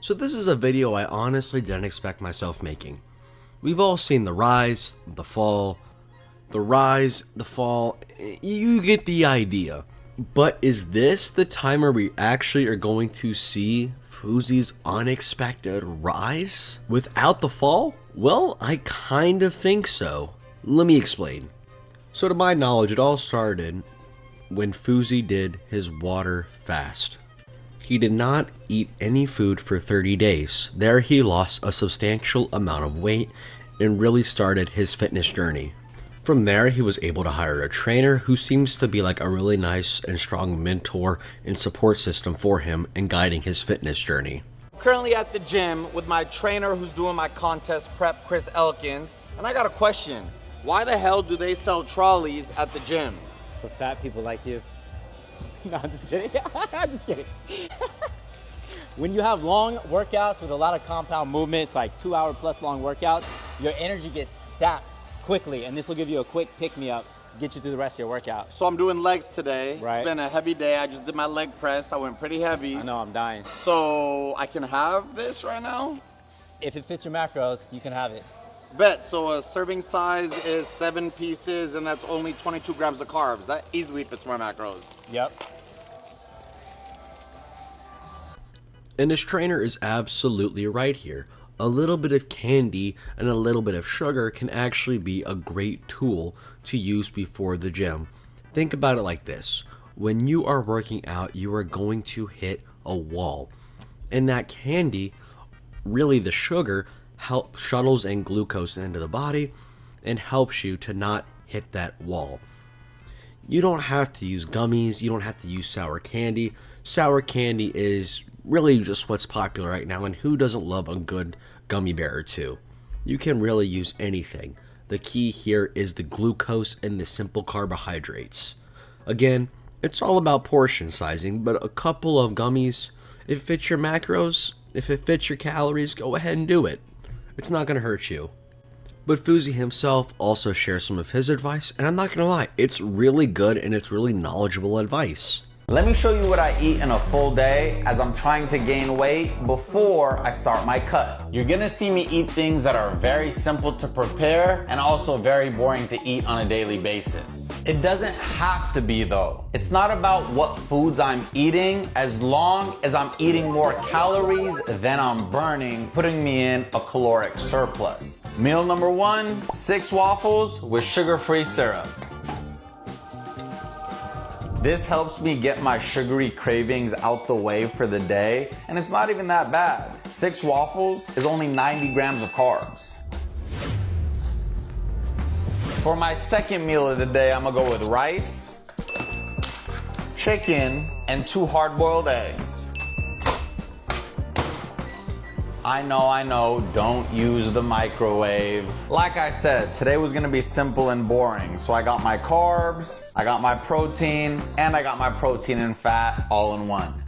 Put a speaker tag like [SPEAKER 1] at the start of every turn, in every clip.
[SPEAKER 1] So this is a video I honestly didn't expect myself making. We've all seen the rise, the fall, the rise, the fall, you get the idea. But is this the time where we actually are going to see Fousey's unexpected rise without the fall? Well, I kind of think so. Let me explain. So to my knowledge, it all started when Fousey did his water fast. He did not eat any food for 30 days. There he lost a substantial amount of weight and really started his fitness journey. From there, he was able to hire a trainer who seems to be like a really nice and strong mentor and support system for him in guiding his fitness journey.
[SPEAKER 2] I'm currently at the gym with my trainer who's doing my contest prep, Chris Elkins, and I got a question. Why the hell do they sell trolleys at the gym?
[SPEAKER 3] For fat people like you. No, I'm just kidding. I'm just kidding. When you have long workouts with a lot of compound movements, like 2-hour plus long workouts, your energy gets sapped quickly, and this will give you a quick pick-me-up to get you through the rest of your workout.
[SPEAKER 2] So I'm doing legs today.
[SPEAKER 3] Right.
[SPEAKER 2] It's been a heavy day. I just did my leg press. I went pretty heavy.
[SPEAKER 3] I know, I'm dying.
[SPEAKER 2] So I can have this right now?
[SPEAKER 3] If it fits your macros, you can have it.
[SPEAKER 2] Bet. So a serving size is 7 pieces, and that's only 22 grams of carbs. That easily fits my macros.
[SPEAKER 3] Yep.
[SPEAKER 1] And his trainer is absolutely right here. A little bit of candy and a little bit of sugar can actually be a great tool to use before the gym. Think about it like this. When you are working out, you are going to hit a wall. And that candy, really the sugar, shuttles in glucose into the body and helps you to not hit that wall. You don't have to use gummies. You don't have to use sour candy. Sour candy is really just what's popular right now, and who doesn't love a good gummy bear or two? You can really use anything. The key here is the glucose and the simple carbohydrates. Again, it's all about portion sizing, but a couple of gummies, if it fits your macros, if it fits your calories, go ahead and do it. It's not going to hurt you. But Fousey himself also shares some of his advice, and I'm not going to lie, it's really good and it's really knowledgeable advice.
[SPEAKER 4] Let me show you what I eat in a full day as I'm trying to gain weight before I start my cut. You're gonna see me eat things that are very simple to prepare and also very boring to eat on a daily basis. It doesn't have to be though. It's not about what foods I'm eating as long as I'm eating more calories than I'm burning, putting me in a caloric surplus. Meal number 1, 6 waffles with sugar-free syrup. This helps me get my sugary cravings out the way for the day, and it's not even that bad. 6 waffles is only 90 grams of carbs. For my second meal of the day, I'm gonna go with rice, chicken, and 2 hard-boiled eggs. I know, don't use the microwave. Like I said, today was gonna be simple and boring. So I got my carbs, I got my protein, and I got my protein and fat all in one.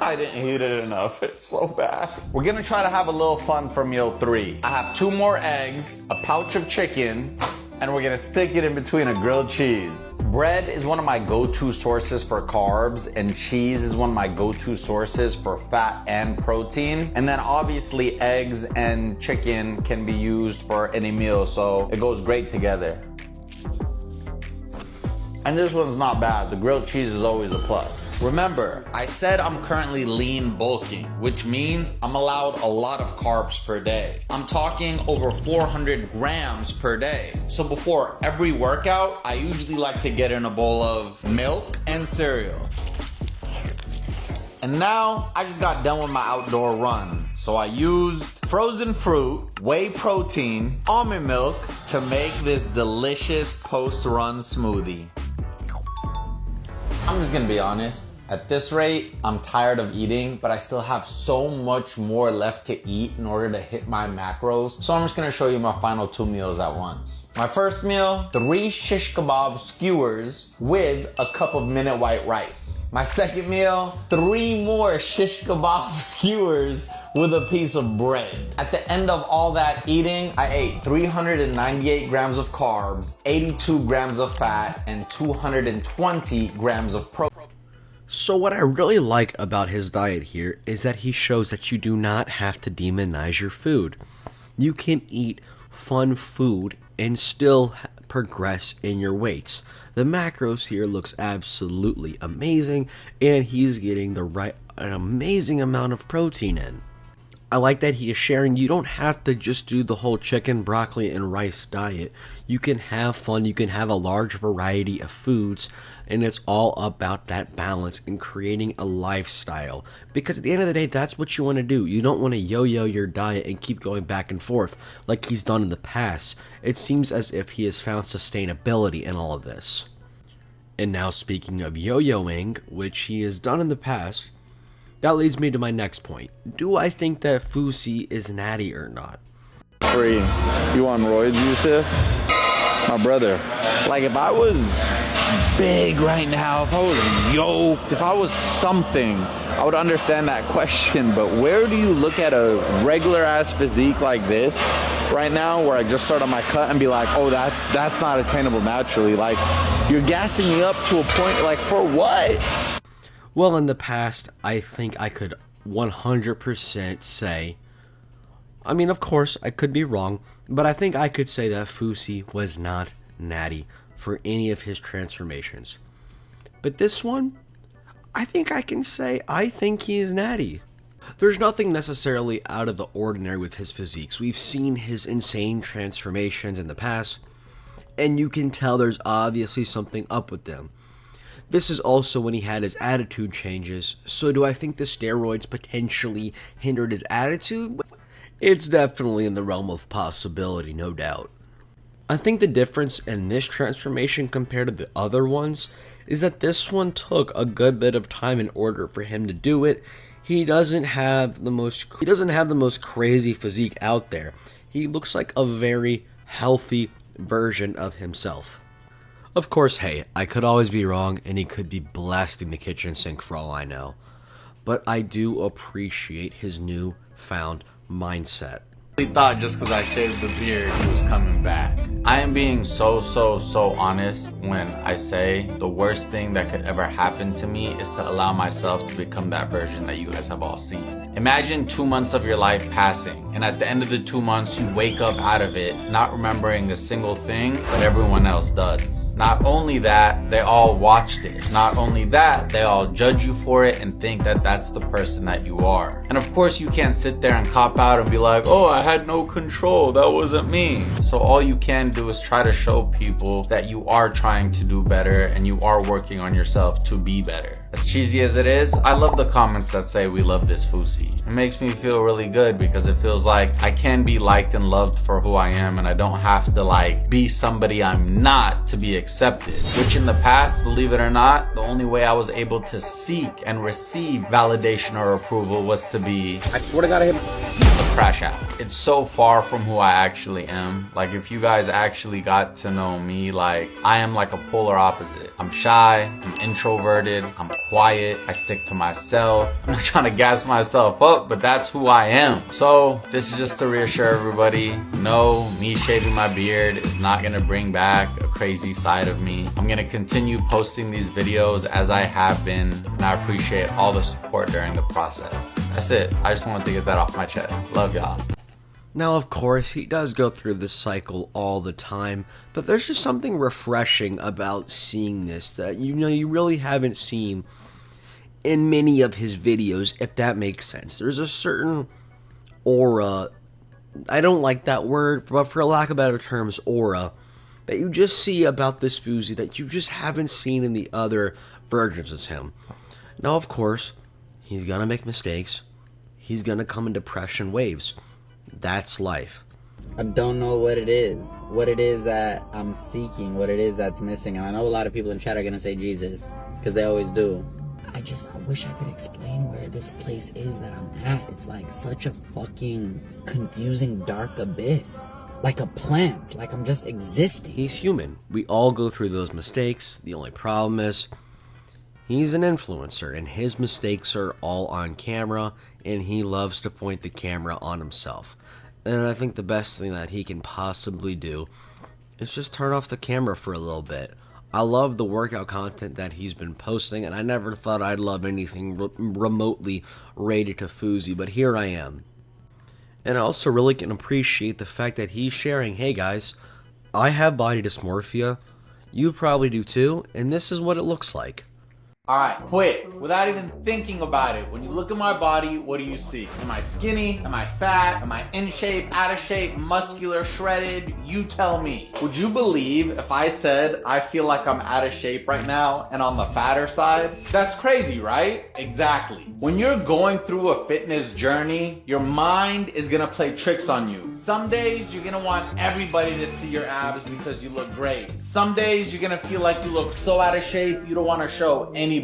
[SPEAKER 4] I didn't heat it enough, it's so bad. We're gonna try to have a little fun for meal 3. I have 2 more eggs, a pouch of chicken, and we're gonna stick it in between a grilled cheese. Bread is one of my go-to sources for carbs, and cheese is one of my go-to sources for fat and protein. And then obviously eggs and chicken can be used for any meal, so it goes great together. And this one's not bad. The grilled cheese is always a plus. Remember, I said I'm currently lean bulking, which means I'm allowed a lot of carbs per day. I'm talking over 400 grams per day. So before every workout, I usually like to get in a bowl of milk and cereal. And now I just got done with my outdoor run. So I used frozen fruit, whey protein, almond milk to make this delicious post-run smoothie. I'm just gonna be honest, at this rate, I'm tired of eating, but I still have so much more left to eat in order to hit my macros. So I'm just gonna show you my final 2 meals at once. My first meal, 3 shish kebab skewers with a cup of minute white rice. My second meal, 3 more shish kebab skewers with a piece of bread. At the end of all that eating, I ate 398 grams of carbs, 82 grams of fat, and 220 grams of protein.
[SPEAKER 1] So what I really like about his diet here is that he shows that you do not have to demonize your food. You can eat fun food and still progress in your weights. The macros here looks absolutely amazing, and he's getting an amazing amount of protein in. I like that he is sharing. You don't have to just do the whole chicken, broccoli, and rice diet. You can have fun. You can have a large variety of foods, and it's all about that balance and creating a lifestyle. Because at the end of the day, that's what you want to do. You don't want to yo-yo your diet and keep going back and forth like he's done in the past. It seems as if he has found sustainability in all of this. And now, speaking of yo-yoing, which he has done in the past, that leads me to my next point. Do I think that Fousey is natty or not?
[SPEAKER 5] Free. You on roids, Yusuf? My brother. Like, if I was big right now, if I was yoked, if I was something, I would understand that question. But where do you look at a regular ass physique like this right now, where I just start on my cut and be like, oh, that's not attainable naturally? Like, you're gassing me up to a point, like, for what?
[SPEAKER 1] Well, in the past, I think I could 100% say, I mean, of course, I could be wrong, but I think I could say that Fousey was not natty for any of his transformations. But this one, I think I can say I think he is natty. There's nothing necessarily out of the ordinary with his physiques. We've seen his insane transformations in the past, and you can tell there's obviously something up with them. This is also when he had his attitude changes, so do I think the steroids potentially hindered his attitude? It's definitely in the realm of possibility, no doubt. I think the difference in this transformation compared to the other ones is that this one took a good bit of time in order for him to do it. He doesn't have the most crazy physique out there. He looks like a very healthy version of himself. Of course, hey, I could always be wrong, and he could be blasting the kitchen sink for all I know. But I do appreciate his newfound mindset.
[SPEAKER 4] He thought just because I shaved the beard, he was coming back. I am being so honest when I say the worst thing that could ever happen to me is to allow myself to become that version that you guys have all seen. Imagine 2 months of your life passing, and at the end of the 2 months, you wake up out of it not remembering a single thing that everyone else does. Not only that, they all watched it. Not only that, they all judge you for it and think that that's the person that you are. And of course, you can't sit there and cop out and be like, oh, I had no control, that wasn't me. So all you can do is try to show people that you are trying to do better and you are working on yourself to be better. As cheesy as it is, I love the comments that say we love this Fousey. It makes me feel really good because it feels like I can be liked and loved for who I am, and I don't have to like be somebody I'm not to be accepted. Which in the past, believe it or not, the only way I was able to seek and receive validation or approval was to be, I swear to God, a crash out. It's so far from who I actually am. Like, if you guys actually got to know me, like, I am like a polar opposite. I'm shy, I'm introverted, I'm quiet, I stick to myself. I'm not trying to gas myself up, but that's who I am. So this is just to reassure everybody, no, me shaving my beard is not gonna bring back a crazy side of me. I'm gonna continue posting these videos as I have been, and I appreciate all the support during the process. That's it. I just wanted to get that off my chest. Love y'all.
[SPEAKER 1] Now, of course, he does go through this cycle all the time, but there's just something refreshing about seeing this that, you really haven't seen in many of his videos, if that makes sense. There's a certain aura, I don't like that word, but for lack of better terms, aura, that you just see about this Fousey that you just haven't seen in the other versions of him. Now, of course, he's gonna make mistakes. He's gonna come in depression waves. That's life.
[SPEAKER 6] I don't know what it is that I'm seeking, what it is that's missing. And I know a lot of people in chat are gonna say Jesus, because they always do. I wish I could explain where this place is that I'm at. It's like such a fucking confusing dark abyss. Like a plant, like I'm just existing.
[SPEAKER 1] He's human. We all go through those mistakes. The only problem is he's an influencer, and his mistakes are all on camera, and he loves to point the camera on himself. And I think the best thing that he can possibly do is just turn off the camera for a little bit. I love the workout content that he's been posting, and I never thought I'd love anything remotely related to Fousey, but here I am. And I also really can appreciate the fact that he's sharing, hey guys, I have body dysmorphia, you probably do too, and this is what it looks like.
[SPEAKER 4] All right, quick, without even thinking about it, when you look at my body, what do you see? Am I skinny? Am I fat? Am I in shape, out of shape, muscular, shredded? You tell me. Would you believe if I said I feel like I'm out of shape right now and on the fatter side? That's crazy, right? Exactly. When you're going through a fitness journey, your mind is gonna play tricks on you. Some days you're gonna want everybody to see your abs because you look great. Some days you're gonna feel like you look so out of shape you don't wanna show anybody.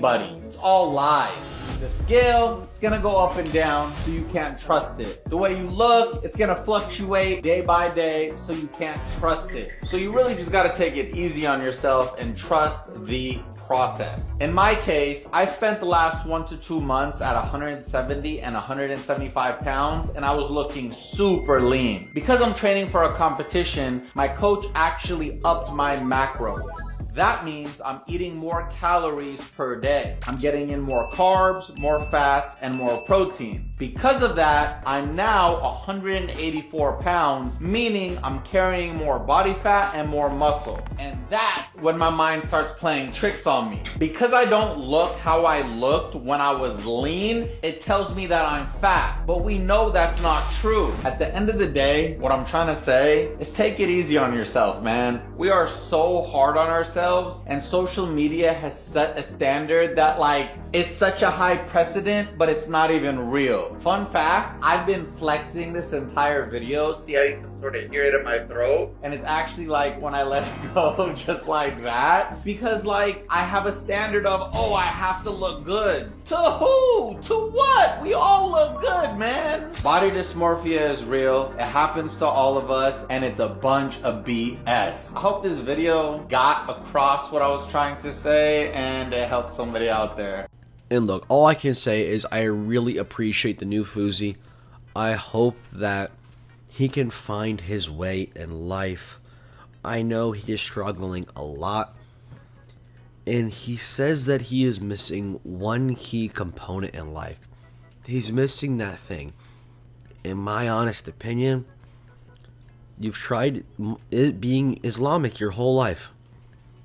[SPEAKER 4] It's all lies. The scale, it's gonna go up and down, so you can't trust it. The way you look, it's gonna fluctuate day by day, so you can't trust it. So you really just gotta take it easy on yourself and trust the process. In my case, I spent the last 1 to 2 months at 170 and 175 pounds, and I was looking super lean. Because I'm training for a competition, my coach actually upped my macros. That means I'm eating more calories per day. I'm getting in more carbs, more fats, and more protein. Because of that, I'm now 184 pounds, meaning I'm carrying more body fat and more muscle. And that's when my mind starts playing tricks on me. Because I don't look how I looked when I was lean, it tells me that I'm fat. But we know that's not true. At the end of the day, what I'm trying to say is take it easy on yourself, man. We are so hard on ourselves, and social media has set a standard that is such a high precedent, but it's not even real. Fun fact, I've been flexing this entire video. See how you can sort of hear it in my throat? And it's actually when I let it go, just like that. Because I have a standard of, oh, I have to look good. To who? To what? We all look good, man. Body dysmorphia is real. It happens to all of us, and it's a bunch of BS. I hope this video got across what I was trying to say, and it helped somebody out there.
[SPEAKER 1] And look, all I can say is I really appreciate the new Fousey. I hope that he can find his way in life. I know he is struggling a lot. And he says that he is missing one key component in life. He's missing that thing. In my honest opinion, you've tried being Islamic your whole life.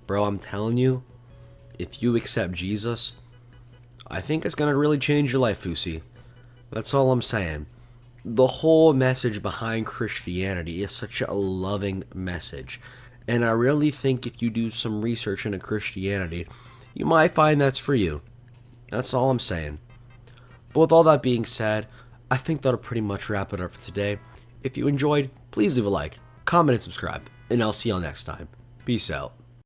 [SPEAKER 1] Bro, I'm telling you, if you accept Jesus, I think it's going to really change your life, Fousey. That's all I'm saying. The whole message behind Christianity is such a loving message. And I really think if you do some research into Christianity, you might find that's for you. That's all I'm saying. But with all that being said, I think that'll pretty much wrap it up for today. If you enjoyed, please leave a like, comment, and subscribe. And I'll see y'all next time. Peace out.